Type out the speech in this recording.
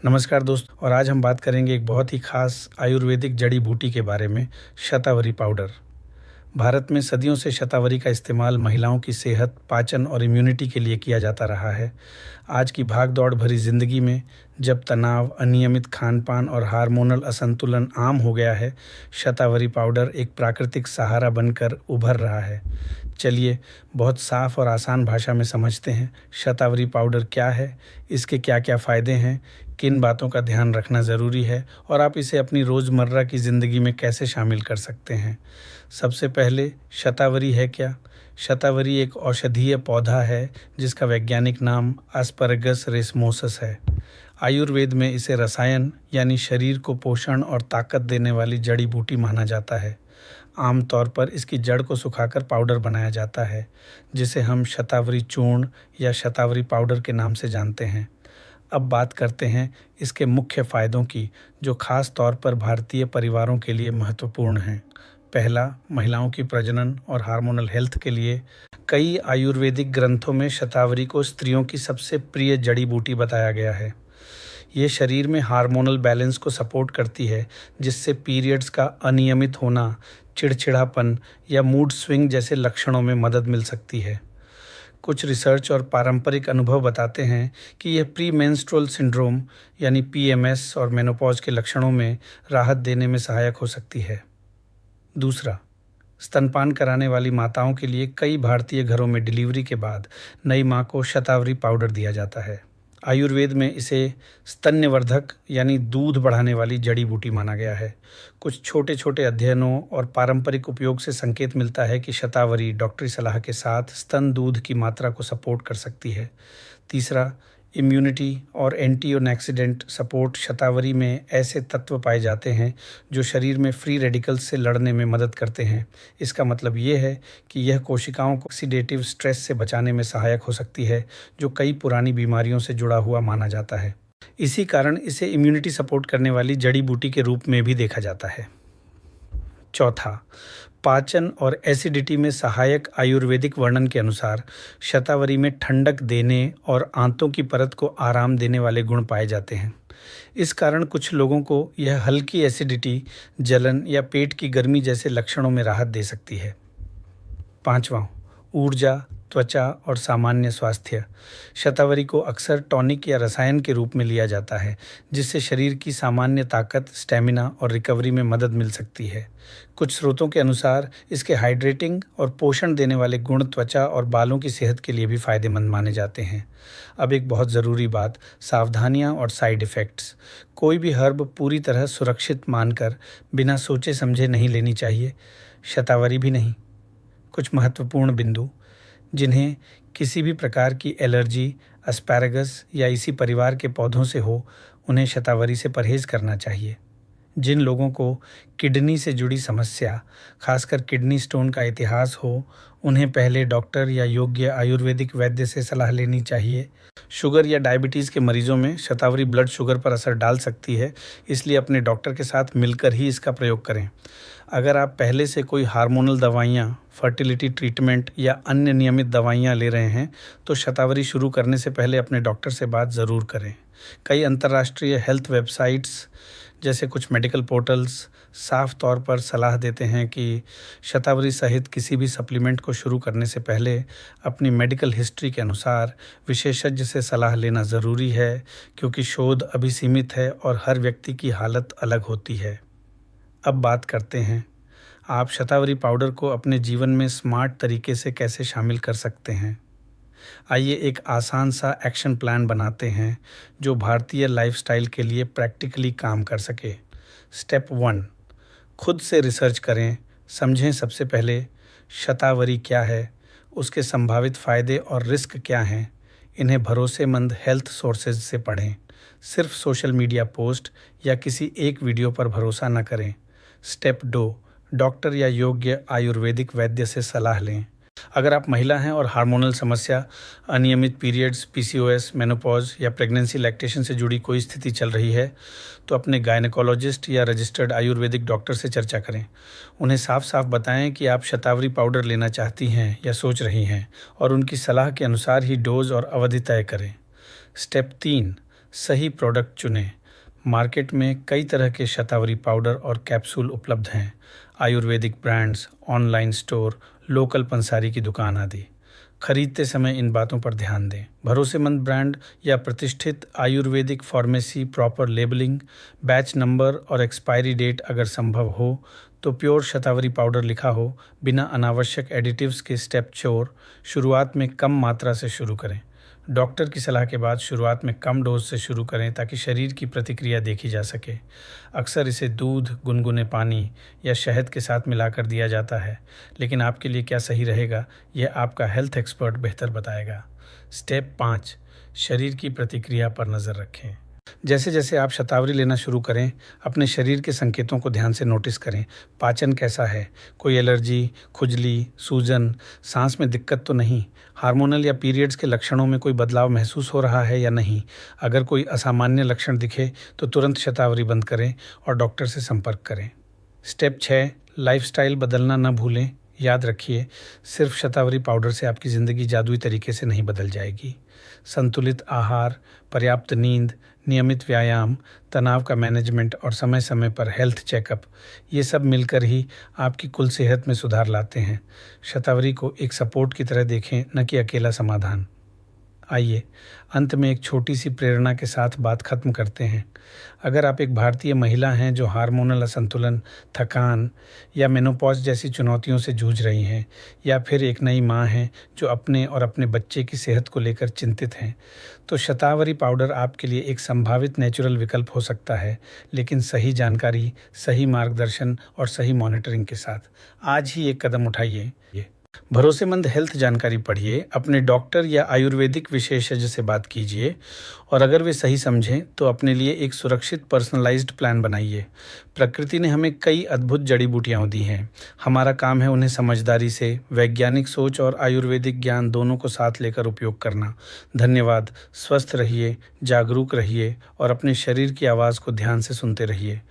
नमस्कार दोस्तों। और आज हम बात करेंगे एक बहुत ही खास आयुर्वेदिक जड़ी बूटी के बारे में, शतावरी पाउडर। भारत में सदियों से शतावरी का इस्तेमाल महिलाओं की सेहत, पाचन और इम्यूनिटी के लिए किया जाता रहा है। आज की भाग-दौड़ भरी ज़िंदगी में जब तनाव, अनियमित खान-पान और हार्मोनल असंतुलन आम हो गया है, शतावरी पाउडर एक प्राकृतिक सहारा बनकर उभर रहा है। चलिए बहुत साफ और आसान भाषा में समझते हैं, शतावरी पाउडर क्या है, इसके क्या-क्या फ़ायदे हैं, किन बातों का ध्यान रखना ज़रूरी है और आप इसे अपनी रोज़मर्रा की ज़िंदगी में कैसे शामिल कर सकते हैं। सबसे पहले शतावरी है क्या? शतावरी एक औषधीय पौधा है जिसका वैज्ञानिक नाम एस्परगस रेसमोसस है। आयुर्वेद में इसे रसायन यानी शरीर को पोषण और ताकत देने वाली जड़ी बूटी माना जाता है। आमतौर पर इसकी जड़ को सुखाकर पाउडर बनाया जाता है, जिसे हम शतावरी चूर्ण या शतावरी पाउडर के नाम से जानते हैं। अब बात करते हैं इसके मुख्य फ़ायदों की, जो खास तौर पर भारतीय परिवारों के लिए महत्वपूर्ण हैं। पहला, महिलाओं की प्रजनन और हार्मोनल हेल्थ के लिए कई आयुर्वेदिक ग्रंथों में शतावरी को स्त्रियों की सबसे प्रिय जड़ी बूटी बताया गया है। ये शरीर में हार्मोनल बैलेंस को सपोर्ट करती है, जिससे पीरियड्स का अनियमित होना, चिड़चिड़ापन या मूड स्विंग जैसे लक्षणों में मदद मिल सकती है। कुछ रिसर्च और पारंपरिक अनुभव बताते हैं कि यह प्री मेंस्ट्रुअल सिंड्रोम यानी पीएमएस और मेनोपॉज के लक्षणों में राहत देने में सहायक हो सकती है। दूसरा, स्तनपान कराने वाली माताओं के लिए कई भारतीय घरों में डिलीवरी के बाद नई मां को शतावरी पाउडर दिया जाता है। आयुर्वेद में इसे स्तन्यवर्धक यानी दूध बढ़ाने वाली जड़ी बूटी माना गया है। कुछ छोटे छोटे अध्ययनों और पारंपरिक उपयोग से संकेत मिलता है कि शतावरी डॉक्टरी सलाह के साथ स्तन दूध की मात्रा को सपोर्ट कर सकती है। तीसरा, इम्यूनिटी और एंटीऑक्सीडेंट सपोर्ट। शतावरी में ऐसे तत्व पाए जाते हैं जो शरीर में फ्री रेडिकल्स से लड़ने में मदद करते हैं। इसका मतलब ये है कि यह कोशिकाओं को ऑक्सीडेटिव स्ट्रेस से बचाने में सहायक हो सकती है, जो कई पुरानी बीमारियों से जुड़ा हुआ माना जाता है। इसी कारण इसे इम्यूनिटी सपोर्ट करने वाली जड़ी बूटी के रूप में भी देखा जाता है। चौथा, पाचन और एसिडिटी में सहायक। आयुर्वेदिक वर्णन के अनुसार शतावरी में ठंडक देने और आंतों की परत को आराम देने वाले गुण पाए जाते हैं। इस कारण कुछ लोगों को यह हल्की एसिडिटी, जलन या पेट की गर्मी जैसे लक्षणों में राहत दे सकती है। पांचवां, ऊर्जा, त्वचा और सामान्य स्वास्थ्य। शतावरी को अक्सर टॉनिक या रसायन के रूप में लिया जाता है, जिससे शरीर की सामान्य ताकत, स्टेमिना और रिकवरी में मदद मिल सकती है। कुछ स्रोतों के अनुसार इसके हाइड्रेटिंग और पोषण देने वाले गुण त्वचा और बालों की सेहत के लिए भी फायदेमंद माने जाते हैं। अब एक बहुत ज़रूरी बात, सावधानियां और साइड इफ़ेक्ट्स। कोई भी हर्ब पूरी तरह सुरक्षित मानकर बिना सोचे समझे नहीं लेनी चाहिए, शतावरी भी नहीं। कुछ महत्वपूर्ण बिंदु, जिन्हें किसी भी प्रकार की एलर्जी, एस्पैरागस या इसी परिवार के पौधों से हो, उन्हें शतावरी से परहेज करना चाहिए। जिन लोगों को किडनी से जुड़ी समस्या, खासकर किडनी स्टोन का इतिहास हो, उन्हें पहले डॉक्टर या योग्य आयुर्वेदिक वैद्य से सलाह लेनी चाहिए। शुगर या डायबिटीज़ के मरीजों में शतावरी ब्लड शुगर पर असर डाल सकती है, इसलिए अपने डॉक्टर के साथ मिलकर ही इसका प्रयोग करें। अगर आप पहले से कोई हार्मोनल दवाइयाँ, फर्टिलिटी ट्रीटमेंट या अन्य नियमित दवाइयाँ ले रहे हैं, तो शतावरी शुरू करने से पहले अपने डॉक्टर से बात ज़रूर करें। कई अंतर्राष्ट्रीय हेल्थ वेबसाइट्स जैसे कुछ मेडिकल पोर्टल्स साफ तौर पर सलाह देते हैं कि शतावरी सहित किसी भी सप्लीमेंट को शुरू करने से पहले अपनी मेडिकल हिस्ट्री के अनुसार विशेषज्ञ से सलाह लेना ज़रूरी है, क्योंकि शोध अभी सीमित है और हर व्यक्ति की हालत अलग होती है। अब बात करते हैं आप शतावरी पाउडर को अपने जीवन में स्मार्ट तरीके से कैसे शामिल कर सकते हैं। आइए एक आसान सा एक्शन प्लान बनाते हैं जो भारतीय लाइफस्टाइल के लिए प्रैक्टिकली काम कर सके। स्टेप 1, खुद से रिसर्च करें। समझें सबसे पहले शतावरी क्या है, उसके संभावित फ़ायदे और रिस्क क्या हैं। इन्हें भरोसेमंद हेल्थ सोर्सेज से पढ़ें। सिर्फ सोशल मीडिया पोस्ट या किसी एक वीडियो पर भरोसा न करें। स्टेप 2, डॉक्टर या योग्य आयुर्वेदिक वैद्य से सलाह लें। अगर आप महिला हैं और हार्मोनल समस्या, अनियमित पीरियड्स, पीसीओएस, मेनोपॉज या प्रेगनेंसी लैक्टेशन से जुड़ी कोई स्थिति चल रही है, तो अपने गायनेकोलॉजिस्ट या रजिस्टर्ड आयुर्वेदिक डॉक्टर से चर्चा करें। उन्हें साफ साफ बताएं कि आप शतावरी पाउडर लेना चाहती हैं या सोच रही हैं, और उनकी सलाह के अनुसार ही डोज और अवधि तय करें। स्टेप 3, सही प्रोडक्ट चुनें। मार्केट में कई तरह के शतावरी पाउडर और कैप्सूल उपलब्ध हैं। Ayurvedic brands, online store, local पंसारी की दुकान आदि। खरीदते समय इन बातों पर ध्यान दें। भरोसेमंद ब्रांड या प्रतिष्ठित Ayurvedic pharmacy, proper labelling, batch number और एक्सपायरी डेट अगर संभव हो तो प्योर शतावरी पाउडर लिखा हो, बिना अनावश्यक एडिटिव्स के स्टेप श्योर। शुरुआत में कम मात्रा से शुरू करें। डॉक्टर की सलाह के बाद शुरुआत में कम डोज से शुरू करें ताकि शरीर की प्रतिक्रिया देखी जा सके। अक्सर इसे दूध, गुनगुने पानी या शहद के साथ मिलाकर दिया जाता है, लेकिन आपके लिए क्या सही रहेगा यह आपका हेल्थ एक्सपर्ट बेहतर बताएगा। स्टेप 5, शरीर की प्रतिक्रिया पर नज़र रखें। जैसे जैसे आप शतावरी लेना शुरू करें, अपने शरीर के संकेतों को ध्यान से नोटिस करें। पाचन कैसा है? कोई एलर्जी, खुजली, सूजन, सांस में दिक्कत तो नहीं? हार्मोनल या पीरियड्स के लक्षणों में कोई बदलाव महसूस हो रहा है या नहीं? अगर कोई असामान्य लक्षण दिखे तो तुरंत शतावरी बंद करें और डॉक्टर से संपर्क करें। स्टेप 6, लाइफस्टाइल बदलना न भूलें। याद रखिए, सिर्फ शतावरी पाउडर से आपकी ज़िंदगी जादुई तरीके से नहीं बदल जाएगी। संतुलित आहार, पर्याप्त नींद, नियमित व्यायाम, तनाव का मैनेजमेंट और समय समय पर हेल्थ चेकअप, ये सब मिलकर ही आपकी कुल सेहत में सुधार लाते हैं। शतावरी को एक सपोर्ट की तरह देखें, न कि अकेला समाधान। आइए अंत में एक छोटी सी प्रेरणा के साथ बात खत्म करते हैं। अगर आप एक भारतीय महिला हैं जो हार्मोनल असंतुलन, थकान या मेनोपॉज जैसी चुनौतियों से जूझ रही हैं, या फिर एक नई मां हैं जो अपने और अपने बच्चे की सेहत को लेकर चिंतित हैं, तो शतावरी पाउडर आपके लिए एक संभावित नेचुरल विकल्प हो सकता है, लेकिन सही जानकारी, सही मार्गदर्शन और सही मॉनिटरिंग के साथ। आज ही एक कदम उठाइए। भरोसेमंद हेल्थ जानकारी पढ़िए, अपने डॉक्टर या आयुर्वेदिक विशेषज्ञ से बात कीजिए और अगर वे सही समझें तो अपने लिए एक सुरक्षित पर्सनलाइज्ड प्लान बनाइए। प्रकृति ने हमें कई अद्भुत जड़ी बूटियाँ दी हैं। हमारा काम है उन्हें समझदारी से, वैज्ञानिक सोच और आयुर्वेदिक ज्ञान दोनों को साथ लेकर उपयोग करना। धन्यवाद। स्वस्थ रहिए, जागरूक रहिए और अपने शरीर की आवाज़ को ध्यान से सुनते रहिए।